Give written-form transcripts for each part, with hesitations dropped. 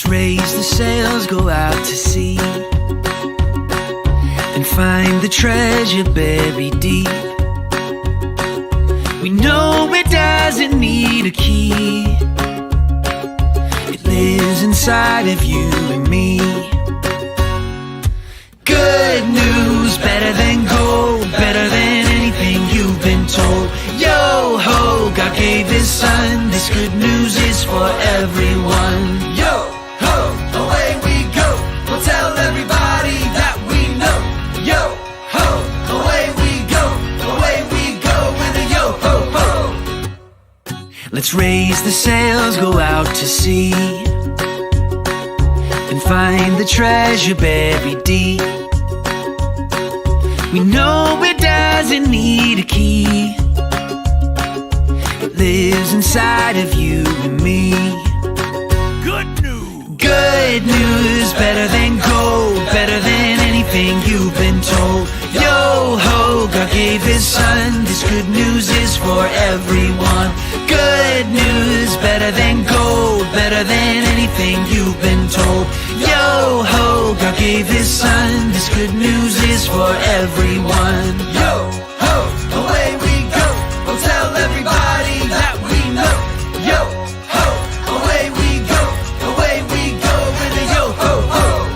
Let's raise the sails, go out to sea, and find the treasure buried deep. We know it doesn't need a key. It lives inside of you and me. Good news, better than gold, better than anything you've been told. Yo ho, God gave his son, this good news is for everyone. Yo ho, away we go, we'll tell everybody that we know. Yo ho, away we go with a yo ho ho. Let's raise the sails, go out to sea, and find the treasure buried deep. We know it doesn't need a key. It lives inside of you and me. Good news, better than gold, better than anything you've been told. Yo ho, God gave his son, this good news is for everyone. Good news, better than gold, better than anything you've been told. Yo ho, God gave his son, this good news is for everyone. Yo ho, away we go, we'll tell everybody that we know. Yo ho, away we go with a yo ho ho.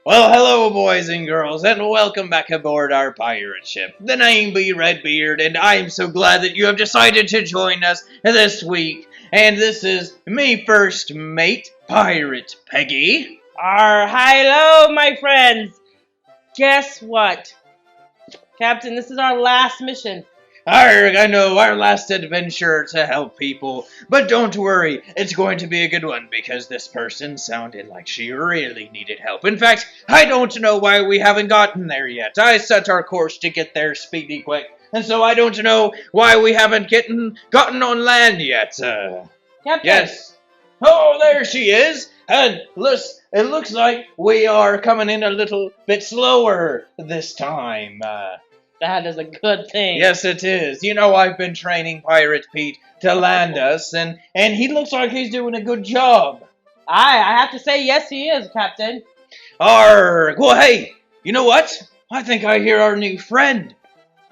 Well, hello boys and girls, and welcome back aboard our pirate ship. The name be Redbeard, and I'm so glad that you have decided to join us this week. And this is me first mate, Pirate Peggy. Hello, my friends. Guess what? Captain, this is our last mission. Arrr, I know, our last adventure to help people. But don't worry, it's going to be a good one, because this person sounded like she really needed help. In fact, I don't know why we haven't gotten there yet. I set our course to get there speedy quick, and so I don't know why we haven't gotten on land yet. Captain. Yes. Oh, there she is. And it looks like we are coming in a little bit slower this time. That is a good thing. Yes, it is. You know, I've been training Pirate Pete to land us, and he looks like he's doing a good job. I have to say, yes, he is, Captain. Arrgh. Well, hey, you know what? I think I hear our new friend.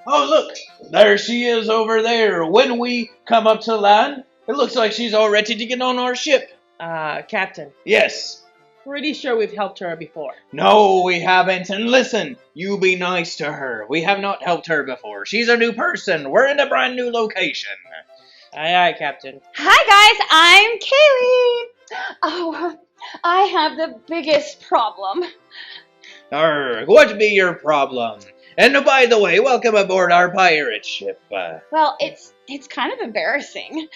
Oh, look, there she is over there. When we come up to land, it looks like she's all ready to get on our ship. Captain. Yes. Pretty sure we've helped her before. No, we haven't. And listen, you be nice to her. We have not helped her before. She's a new person. We're in a brand new location. Aye, aye, Captain. Hi, guys. I'm Kaylee. Oh, I have the biggest problem. Arrgh, what be your problem? And by the way, welcome aboard our pirate ship. Well, it's kind of embarrassing.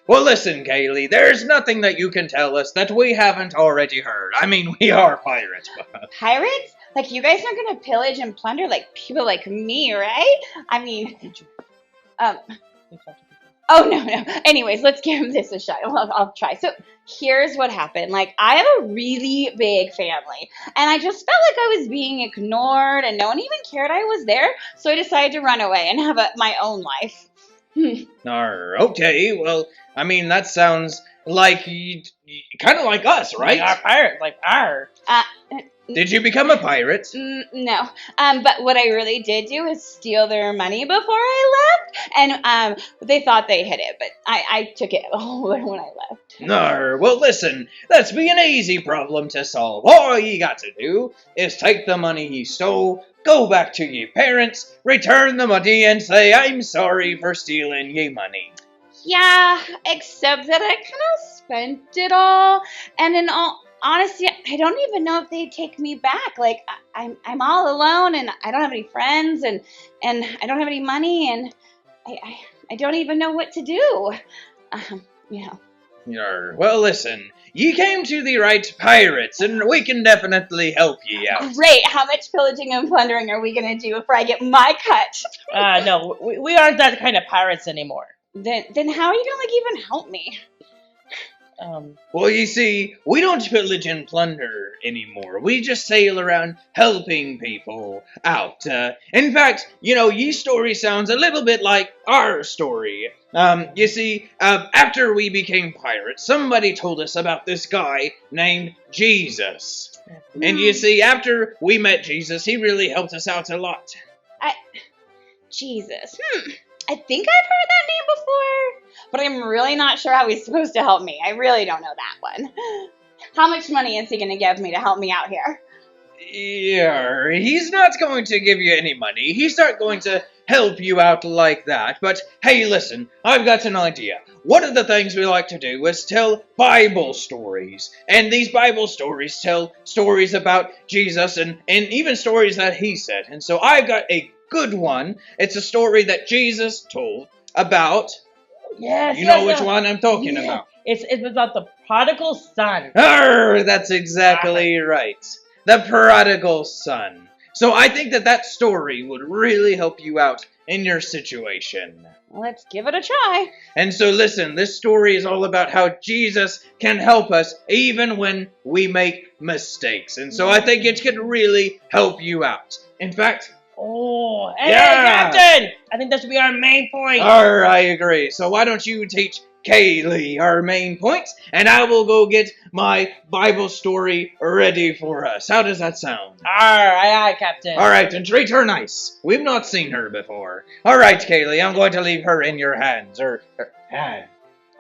Well, listen, Kaylee, there's nothing that you can tell us that we haven't already heard. I mean, we are pirates. Pirates? Like, you guys aren't gonna pillage and plunder like people like me, right? I mean, oh, no. Anyways, let's give this a shot. I'll try. So, here's what happened. Like, I have a really big family, and I just felt like I was being ignored, and no one even cared I was there, so I decided to run away and have my own life. Arrgh, okay, well, I mean, that sounds like kind of like us, right? Like our pirate, like our. Did you become a pirate? No. But what I really did do is steal their money before I left, and they thought they hid it, but I took it all when I left. Arrgh, well, listen, that's be an easy problem to solve. All you got to do is take the money you stole, go back to your parents, return the money, and say, I'm sorry for stealing your money. Yeah, except that I kind of spent it all, and in all honesty, I don't even know if they'd take me back. Like, I'm all alone, and I don't have any friends, and I don't have any money, and I don't even know what to do. Well, listen, you came to the right pirates, and we can definitely help you out. Great. How much pillaging and plundering are we going to do before I get my cut? No, we aren't that kind of pirates anymore. Then how are you going to, like, even help me? Well, you see, we don't pillage and plunder anymore. We just sail around helping people out. In fact, your story sounds a little bit like our story. You see, after we became pirates, somebody told us about this guy named Jesus. And you see, after we met Jesus, he really helped us out a lot. Jesus. I think I've heard that name before, but I'm really not sure how he's supposed to help me. I really don't know that one. How much money is he going to give me to help me out here? Yeah, he's not going to give you any money. He's not going to help you out like that. But hey, listen, I've got an idea. One of the things we like to do is tell Bible stories. And these Bible stories tell stories about Jesus and even stories that he said. And so I've got a good one. It's a story that Jesus told about. Yes. You know which one I'm talking about. It's about the prodigal son. Arrr, that's exactly right. The prodigal son. So I think that story would really help you out in your situation. Let's give it a try. And so listen, this story is all about how Jesus can help us even when we make mistakes. And so I think it could really help you out. In fact, oh, hey, yeah. Captain! I think that should be our main point. Arr, I agree. So why don't you teach Kaylee our main points, and I will go get my Bible story ready for us. How does that sound? Aye, Captain. All right, and treat her nice. We've not seen her before. All right, Kaylee, I'm going to leave her in your hands. I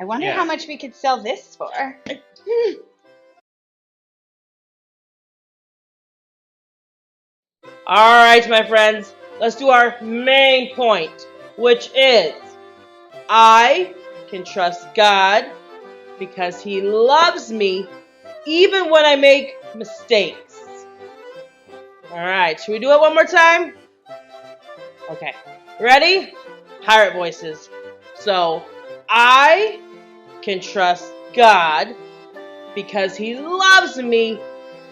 wonder how much we could sell this for. All right, my friends, let's do our main point, which is I can trust God because he loves me even when I make mistakes. All right, should we do it one more time? Okay, ready? Pirate voices. So, I can trust God because he loves me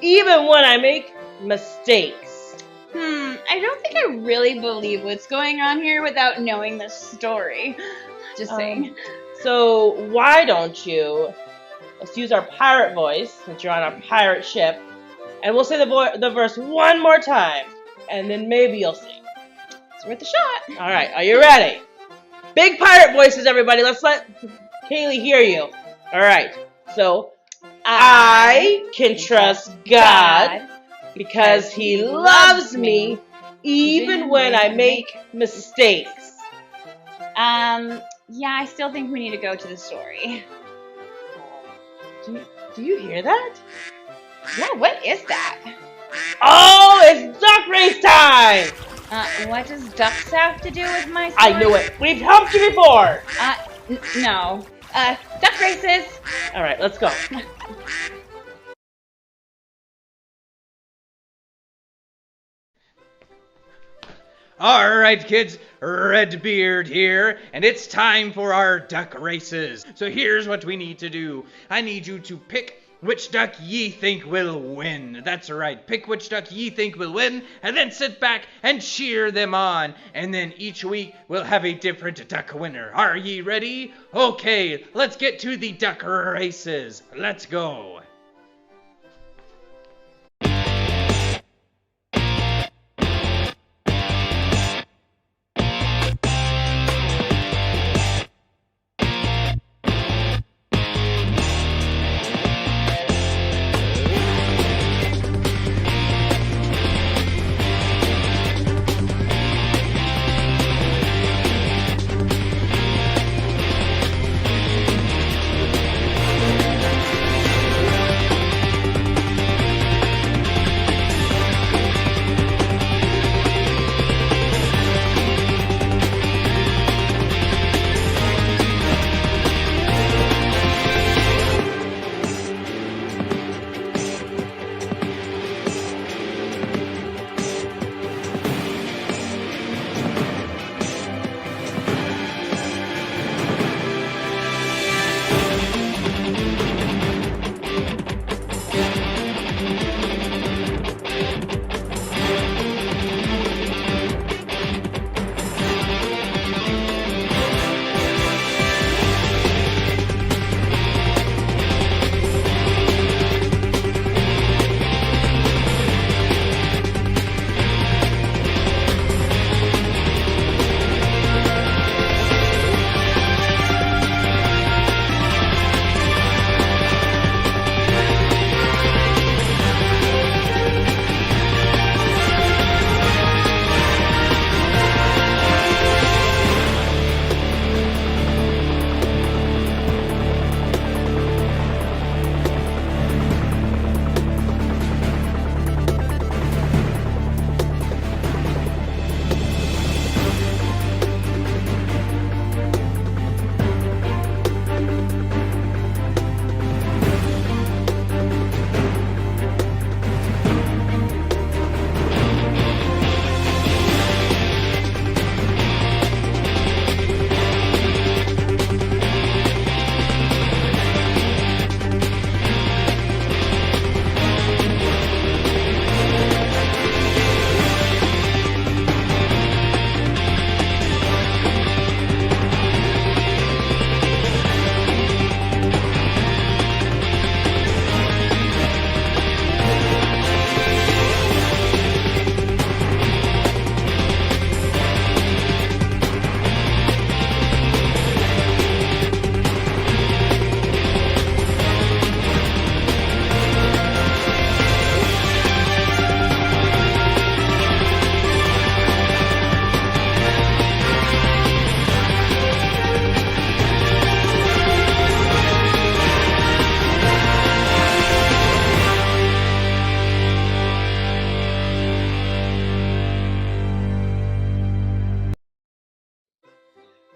even when I make mistakes. I don't think I really believe what's going on here without knowing the story. Just saying. So why don't you, let's use our pirate voice, since you're on our pirate ship, and we'll say the verse one more time, and then maybe you'll sing. It's worth a shot. All right, are you ready? Big pirate voices, everybody. Let's let Kaylee hear you. All right, so I can trust God because he loves me even when I make mistakes. Yeah, I still think we need to go to the story. Do you hear that? Yeah, what is that? Oh, it's duck race time! What does ducks have to do with my story? I knew it. We've helped you before. No. Duck races. All right, let's go. All right, kids, Redbeard here, and it's time for our duck races. So here's what we need to do. I need you to pick which duck ye think will win. That's right, pick which duck ye think will win, and then sit back and cheer them on. And then each week we'll have a different duck winner. Are ye ready? Okay, let's get to the duck races. Let's go.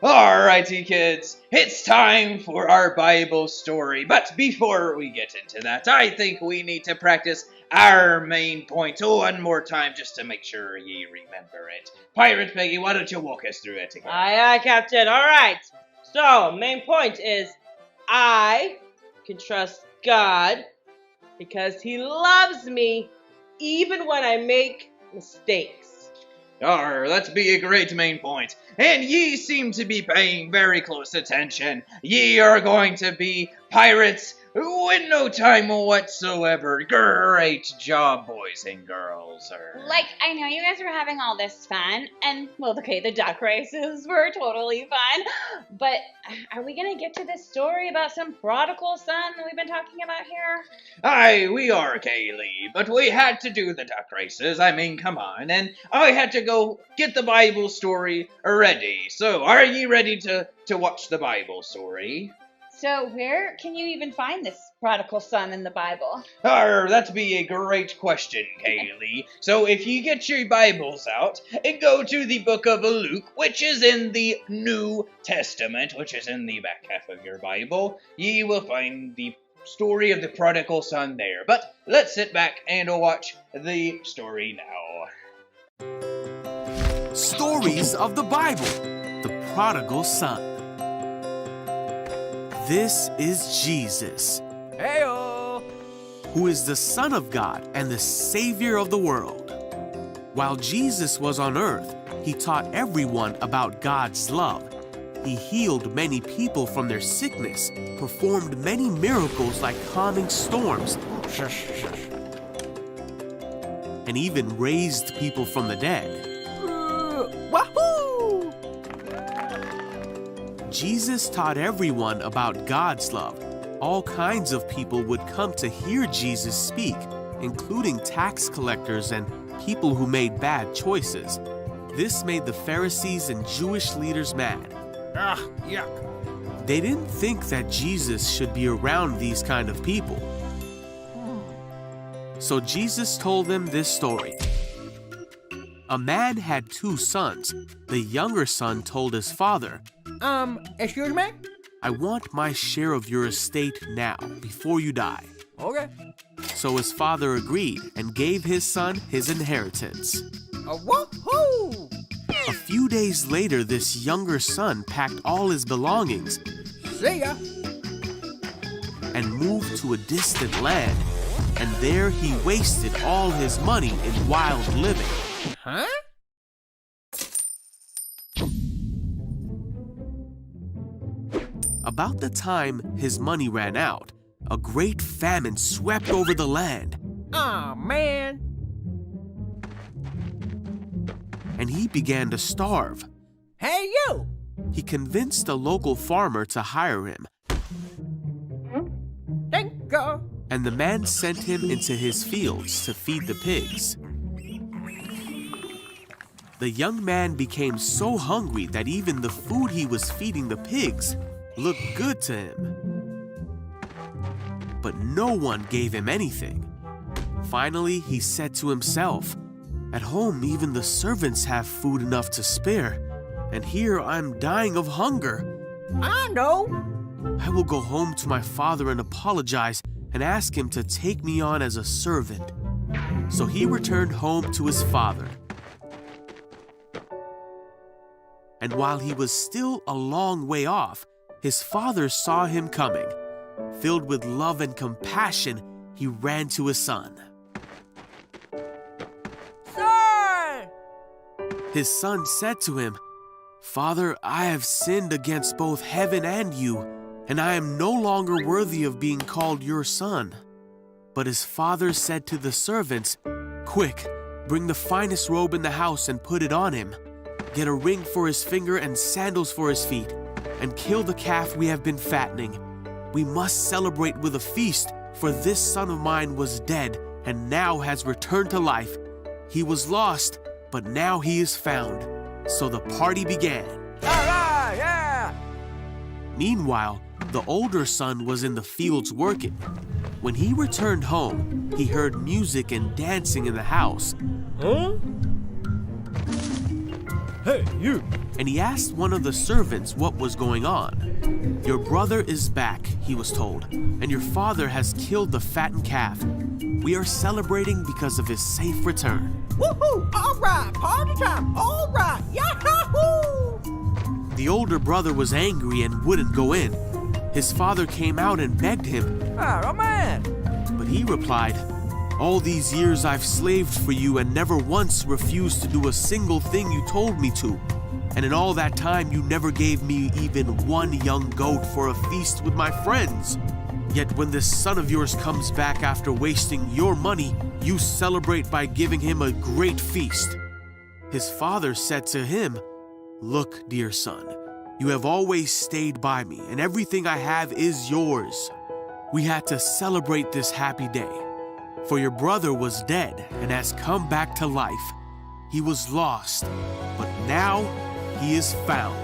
Alrighty, kids, it's time for our Bible story. But before we get into that, I think we need to practice our main point one more time just to make sure ye remember it. Pirate Peggy, why don't you walk us through it again? Aye, Captain. All right. So, main point is I can trust God because He loves me even when I make mistakes. Arr, that be a great main point. And ye seem to be paying very close attention. Ye are going to be pirates in no time whatsoever. Great job, boys and girls. Like, I know you guys were having all this fun, and, well, okay, the duck races were totally fun, but are we going to get to this story about some prodigal son that we've been talking about here? Aye, we are, Kaylee, but we had to do the duck races. I mean, come on, and I had to go get the Bible story ready. So, are ye ready to watch the Bible story? So where can you even find this prodigal son in the Bible? Arr, that'd be a great question, Kaylee. So if you get your Bibles out and go to the book of Luke, which is in the New Testament, which is in the back half of your Bible, ye will find the story of the prodigal son there. But let's sit back and watch the story now. Stories of the Bible, the prodigal son. This is Jesus, Heyo! who is the Son of God and the Savior of the world. While Jesus was on earth, he taught everyone about God's love. He healed many people from their sickness, performed many miracles like calming storms, and even raised people from the dead. Wahoo! Jesus taught everyone about God's love. All kinds of people would come to hear Jesus speak, including tax collectors and people who made bad choices. This made the Pharisees and Jewish leaders mad. Ah, yuck. They didn't think that Jesus should be around these kind of people. So Jesus told them this story. A man had 2 sons. The younger son told his father, Excuse me? I want my share of your estate now, before you die. Okay. So his father agreed and gave his son his inheritance. Woohoo! A few days later, this younger son packed all his belongings See ya. and moved to a distant land. And there he wasted all his money in wild living. Huh? About the time his money ran out, a great famine swept over the land, Aw, man. and he began to starve. Hey, you! He convinced a local farmer to hire him, Thank you. and the man sent him into his fields to feed the pigs. The young man became so hungry that even the food he was feeding the pigs looked good to him. But no one gave him anything. Finally, he said to himself, "At home, even the servants have food enough to spare, and here I'm dying of hunger. I know. I will go home to my father and apologize and ask him to take me on as a servant." So he returned home to his father. And while he was still a long way off, his father saw him coming. Filled with love and compassion, he ran to his son. Son! His son said to him, "Father, I have sinned against both heaven and you, and I am no longer worthy of being called your son." But his father said to the servants, "Quick, bring the finest robe in the house and put it on him. Get a ring for his finger and sandals for his feet, and kill the calf we have been fattening. We must celebrate with a feast, for this son of mine was dead and now has returned to life. He was lost, but now he is found." So the party began. Alright, yeah! Meanwhile, the older son was in the fields working. When he returned home, he heard music and dancing in the house. Huh? Hey, you. and he asked one of the servants what was going on. Your brother is back, he was told, and your father has killed the fattened calf. We are celebrating because of his safe return. Woohoo! All right, party time. All right, yahoo! The older brother was angry and wouldn't go in. His father came out and begged him, Oh, man. but he replied, all these years I've slaved for you and never once refused to do a single thing you told me to. And in all that time you never gave me even one young goat for a feast with my friends. Yet when this son of yours comes back after wasting your money, you celebrate by giving him a great feast. His father said to him, look, dear son, you have always stayed by me, and everything I have is yours. We had to celebrate this happy day. For your brother was dead and has come back to life. He was lost, but now he is found.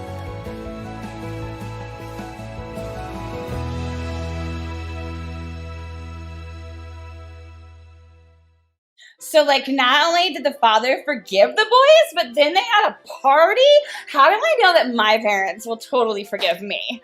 So, like, not only did the father forgive the boys, but then they had a party? How do I know that my parents will totally forgive me?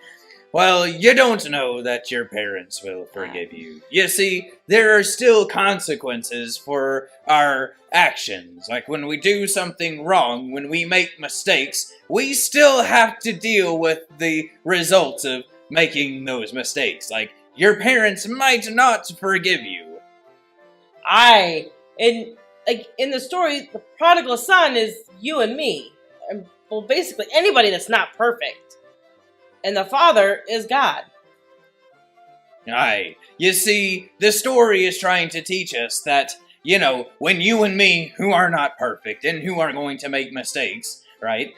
Well, you don't know that your parents will forgive you. You see, there are still consequences for our actions. Like when we do something wrong, when we make mistakes, we still have to deal with the results of making those mistakes. Like, your parents might not forgive you. In the story, the prodigal son is you and me. Well, basically anybody that's not perfect. And the father is God. Aye. You see, the story is trying to teach us that, when you and me, who are not perfect and who are going to make mistakes, right?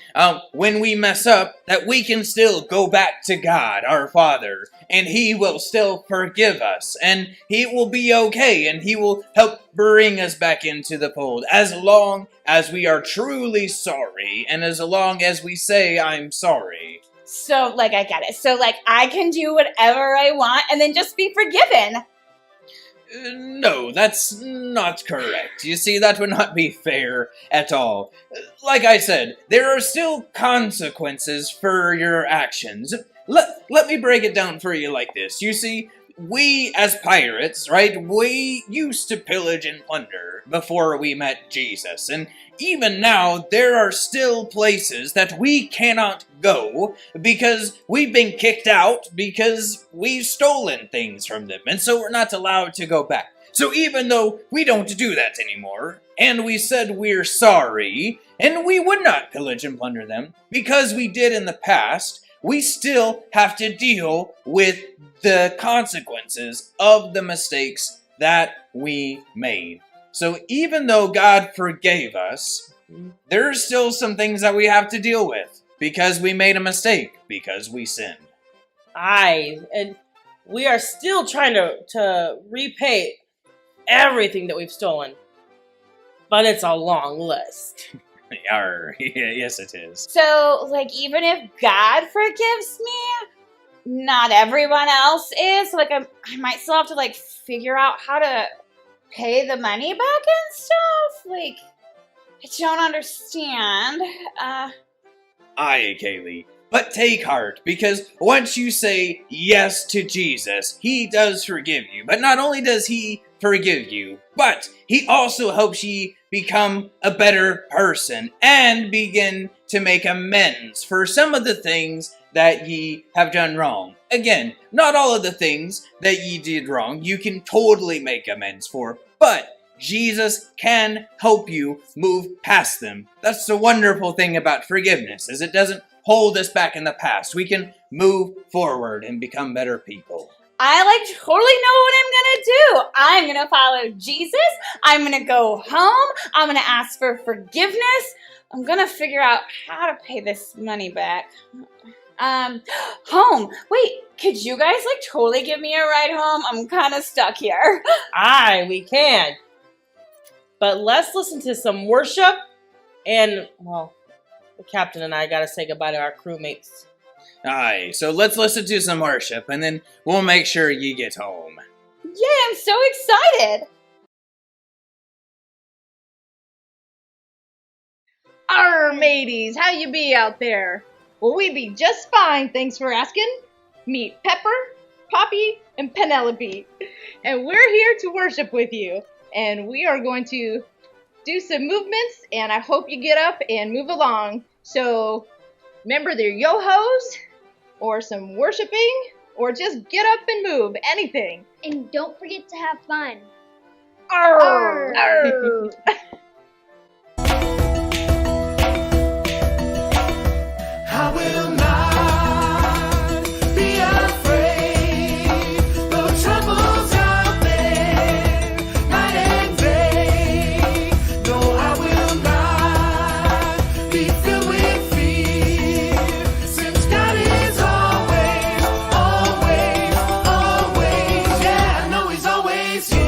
When we mess up, that we can still go back to God, our Father, and He will still forgive us, and He will be okay, and He will help bring us back into the fold, as long as we are truly sorry, and as long as we say, I'm sorry. So, like, I get it. So, like, I can do whatever I want and then just be forgiven. No, that's not correct. You see, that would not be fair at all. Like I said, there are still consequences for your actions. Let me break it down for you like this. You see, we as pirates, right, we used to pillage and plunder before we met Jesus. And even now, there are still places that we cannot go because we've been kicked out because we've stolen things from them. And so we're not allowed to go back. So even though we don't do that anymore, and we said we're sorry, and we would not pillage and plunder them because we did in the past, we still have to deal with the consequences of the mistakes that we made. So even though God forgave us, there's still some things that we have to deal with because we made a mistake, because we sinned. And we are still trying to repay everything that we've stolen. But it's a long list. Arrr. Yes, it is. So, like, even if God forgives me, not everyone else is. So, like, I might still have to, like, figure out how to pay the money back and stuff. Like, I don't understand. Aye, Kaylee. But take heart, because once you say yes to Jesus, He does forgive you. But not only does He forgive you, but He also helps you become a better person and begin to make amends for some of the things that ye have done wrong. Again, not all of the things that ye did wrong you can totally make amends for, but Jesus can help you move past them. That's the wonderful thing about forgiveness, is it doesn't hold us back in the past. We can move forward and become better people. I, like, totally know what I'm gonna do. I'm gonna follow Jesus. I'm gonna go home. I'm gonna ask for forgiveness. I'm gonna figure out how to pay this money back. Home. Wait, could you guys, like, totally give me a ride home? I'm kind of stuck here. We can. But let's listen to some worship. And, well, the captain and I gotta say goodbye to our crewmates. Aye, so let's listen to some worship, and then we'll make sure you get home. Yay, I'm so excited. Arr, mateys, how you be out there? Well, we be just fine, thanks for asking. Meet Pepper, Poppy, and Penelope. And we're here to worship with you. And we are going to do some movements, and I hope you get up and move along. So, remember their yo-hos, or some worshiping, or just get up and move, anything. And don't forget to have fun. Arr! Arr! I will not be afraid. Though troubles out there, night and day. No, I will not be filled with fear. Since God is always, always, always, yeah, I know He's always here.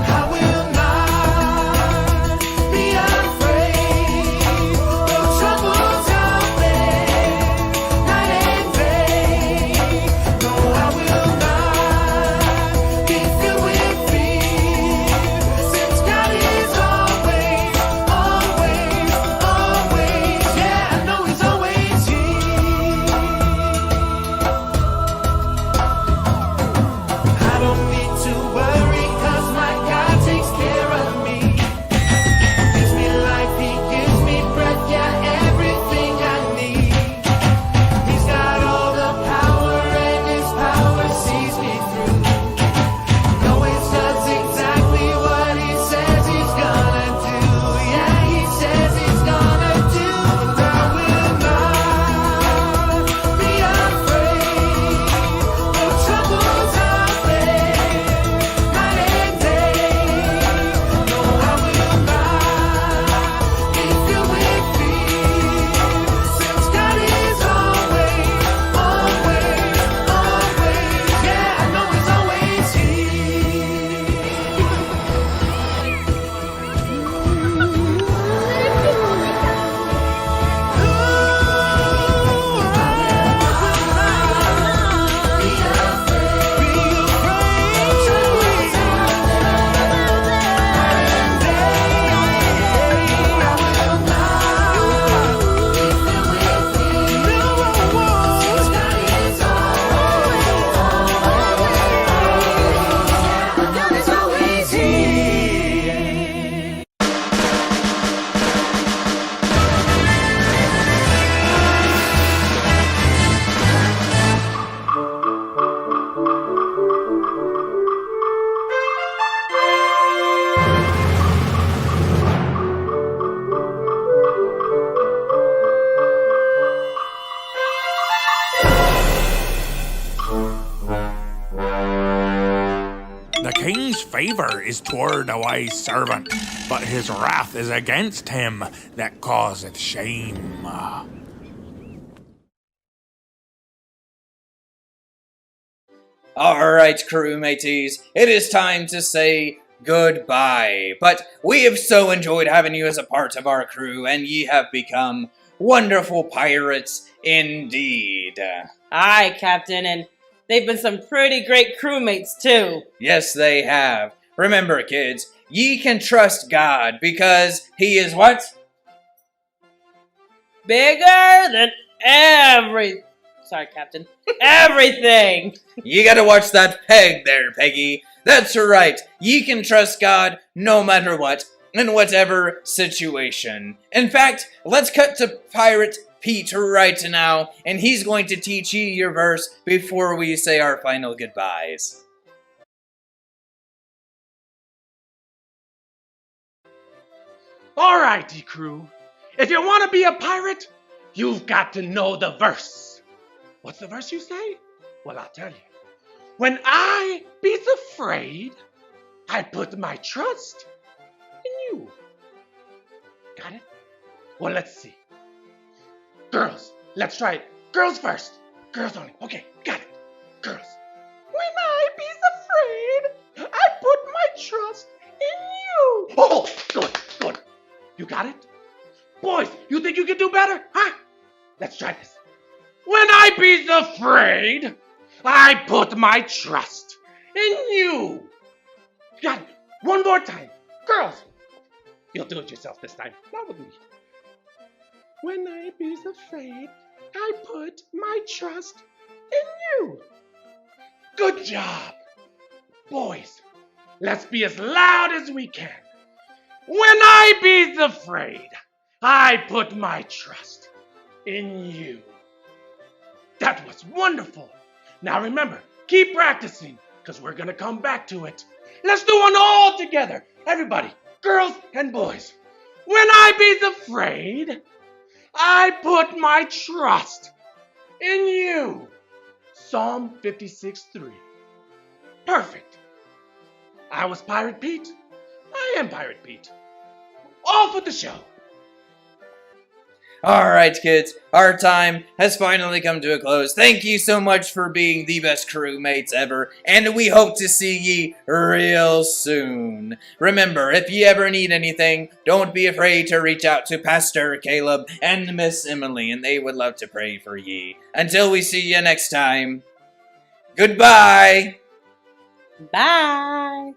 I will not be afraid. Though troubles out there, night and day. No, I will not be filled with fear. Since God is always, always, always, yeah, I know He's always here. I don't need to worry, 'cause my God takes care of me. Gives me life, He gives me breath, yeah, everything I need. He's got all the power, and His power sees me through. He always does exactly what He says He's gonna do. Yeah, He says He's gonna do. And I will not be afraid. Though troubles out there, night and day. No, I will not be filled with fear. Since God is always, always, always, yeah, I know He's always The king's favor is toward a wise servant, but his wrath is against him that causeth shame. Alright, crew mateys, it is time to say goodbye. But we have so enjoyed having you as a part of our crew, and ye have become wonderful pirates indeed. Aye, Captain, and they've been some pretty great crewmates, too. Yes, they have. Remember, kids, ye can trust God because He is what? Bigger than Sorry, Captain. Everything! You gotta watch that peg there, Peggy. That's right. Ye can trust God no matter what, in whatever situation. In fact, let's cut to Pirate Pete right now, and he's going to teach ye your verse before we say our final goodbyes. Alrighty, crew. If you want to be a pirate, you've got to know the verse. What's the verse you say? Well, I'll tell you. When I be afraid, I put my trust in you. Got it? Well, let's see. Girls, let's try it. Girls first. Girls only. Okay, got it. Girls. When I be afraid, I put my trust in you. Oh, good, good. You got it? Boys, you think you can do better? Huh? Let's try this. When I be afraid, I put my trust in you. Got it. One more time. Girls, you'll do it yourself this time, not with me. When I be afraid, I put my trust in you. Good job. Boys, let's be as loud as we can. When I be afraid, I put my trust in you. That was wonderful. Now remember, keep practicing, because we're going to come back to it. Let's do one all together. Everybody, girls and boys. When I be afraid, I put my trust in you. Psalm 56:3. Perfect. I was Pirate Pete. I am Pirate Pete. Off with the show. Alright, kids, our time has finally come to a close. Thank you so much for being the best crewmates ever, and we hope to see ye real soon. Remember, if you ever need anything, don't be afraid to reach out to Pastor Caleb and Miss Emily, and they would love to pray for ye. Until we see you next time, goodbye! Bye.